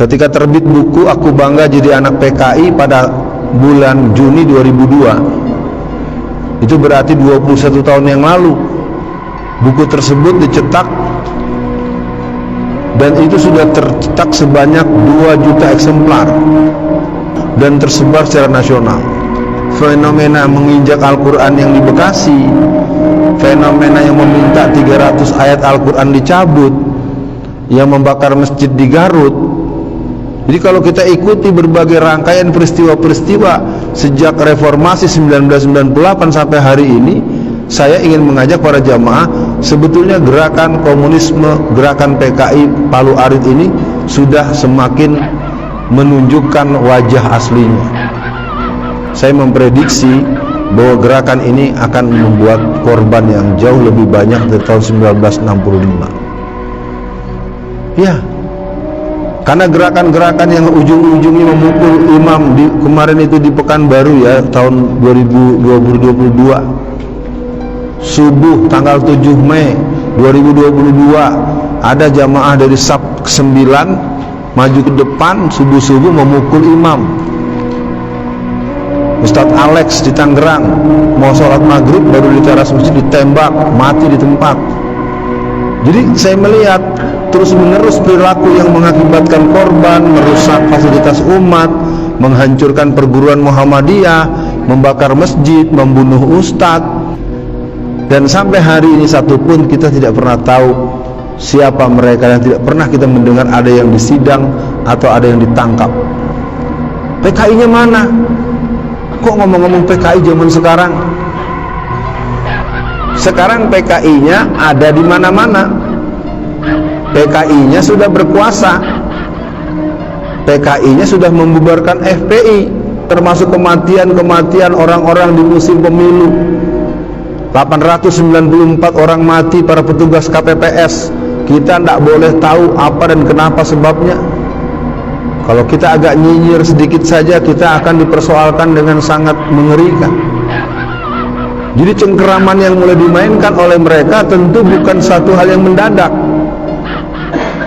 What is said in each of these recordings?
Ketika terbit buku Aku Bangga Jadi Anak PKI pada bulan Juni 2002, itu berarti 21 tahun yang lalu. Buku tersebut dicetak dan itu sudah tercetak sebanyak 2 juta eksemplar dan tersebar secara nasional. Fenomena menginjak Al-Quran yang di Bekasi, fenomena yang meminta 300 ayat Al-Quran dicabut, yang membakar masjid di Garut. Jadi kalau kita ikuti berbagai rangkaian peristiwa-peristiwa sejak reformasi 1998 sampai hari ini, saya ingin mengajak para jamaah, sebetulnya gerakan komunisme, gerakan PKI Palu Arit ini sudah semakin menunjukkan wajah aslinya. Saya memprediksi bahwa gerakan ini akan membuat korban yang jauh lebih banyak dari tahun 1965. Ya, karena gerakan-gerakan yang ujung-ujungnya memukul imam kemarin itu di Pekanbaru ya, tahun 2022 subuh tanggal 7 Mei 2022 ada jamaah dari SAP 9 maju ke depan subuh-subuh memukul imam. Ustadz Alex di Tangerang mau sholat maghrib baru di teras masjid ditembak mati di tempat. Jadi saya melihat terus menerus perilaku yang mengakibatkan korban, merusak fasilitas umat, menghancurkan perguruan Muhammadiyah, membakar masjid, membunuh ustadz. Dan sampai hari ini satupun kita tidak pernah tahu siapa mereka, dan tidak pernah kita mendengar ada yang disidang atau ada yang ditangkap. PKI-nya mana? Kok ngomong-ngomong PKI zaman sekarang? Sekarang PKI-nya ada di mana-mana. PKI-nya sudah berkuasa. PKI-nya sudah membubarkan FPI, termasuk kematian-kematian orang-orang di musim pemilu. 894 orang mati para petugas KPPS. Kita tidak boleh tahu apa dan kenapa sebabnya. Kalau kita agak nyinyir sedikit saja, kita akan dipersoalkan dengan sangat mengerikan. Jadi cengkeraman yang mulai dimainkan oleh mereka tentu bukan satu hal yang mendadak.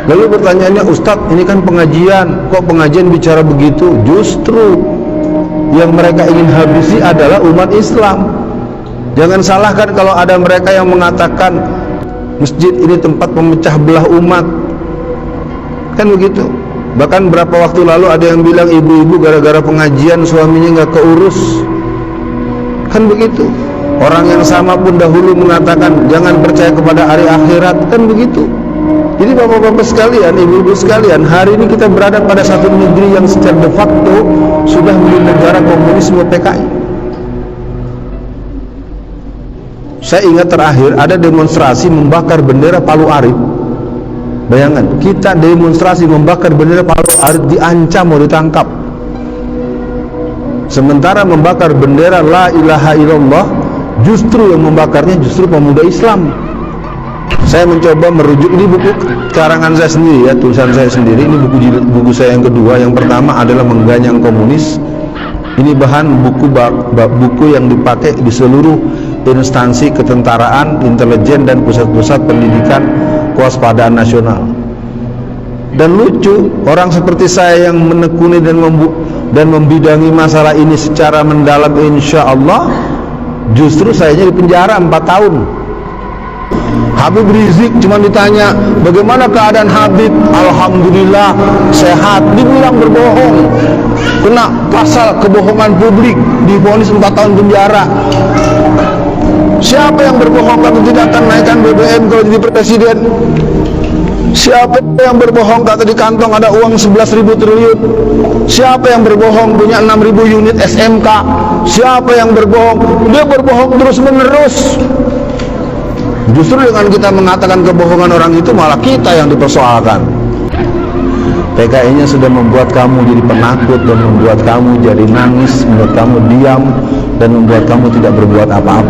Lalu pertanyaannya, Ustadz, ini kan pengajian, kok pengajian bicara begitu? Justru yang mereka ingin habisi adalah umat Islam. Jangan salahkan kalau ada mereka yang mengatakan masjid ini tempat pemecah belah umat, kan begitu. Bahkan berapa waktu lalu ada yang bilang ibu-ibu gara-gara pengajian suaminya nggak keurus, kan begitu. Orang yang sama pun dahulu mengatakan jangan percaya kepada hari akhirat, kan begitu. Jadi bapak-bapak sekalian, ibu-ibu sekalian, hari ini kita berada pada satu negeri yang secara de facto sudah menjadi negara komunisme PKI. Saya ingat terakhir ada demonstrasi membakar bendera Palu Arit. Bayangkan, kita demonstrasi membakar bendera Palu Arit diancam mau ditangkap. Sementara membakar bendera La ilaha illallah, justru yang membakarnya justru pemuda Islam. Saya mencoba merujuk, ini buku karangan saya sendiri ya, tulisan saya sendiri. Ini buku saya yang kedua. Yang pertama adalah Mengganyang Komunis. Ini bahan buku yang dipakai di seluruh instansi ketentaraan, intelijen, dan pusat-pusat pendidikan kewaspadaan nasional. Dan lucu, orang seperti saya yang menekuni dan membidangi masalah ini secara mendalam, insya Allah, justru sayanya di penjara 4 tahun. Habib Rizik cuma ditanya bagaimana keadaan Habib, alhamdulillah sehat, dibilang berbohong, kena pasal kebohongan publik, divonis 4 tahun penjara. Siapa yang berbohong kata tidak akan naikkan BBM kalau jadi presiden? Siapa yang berbohong kata di kantong ada uang 11.000 triliun? Siapa yang berbohong punya 6.000 unit SMK? Siapa yang berbohong? Dia berbohong terus menerus. Justru dengan kita mengatakan kebohongan orang itu, malah kita yang dipersoalkan. PKI-nya sudah membuat kamu jadi penakut, dan membuat kamu jadi nangis, membuat kamu diam, dan membuat kamu tidak berbuat apa-apa.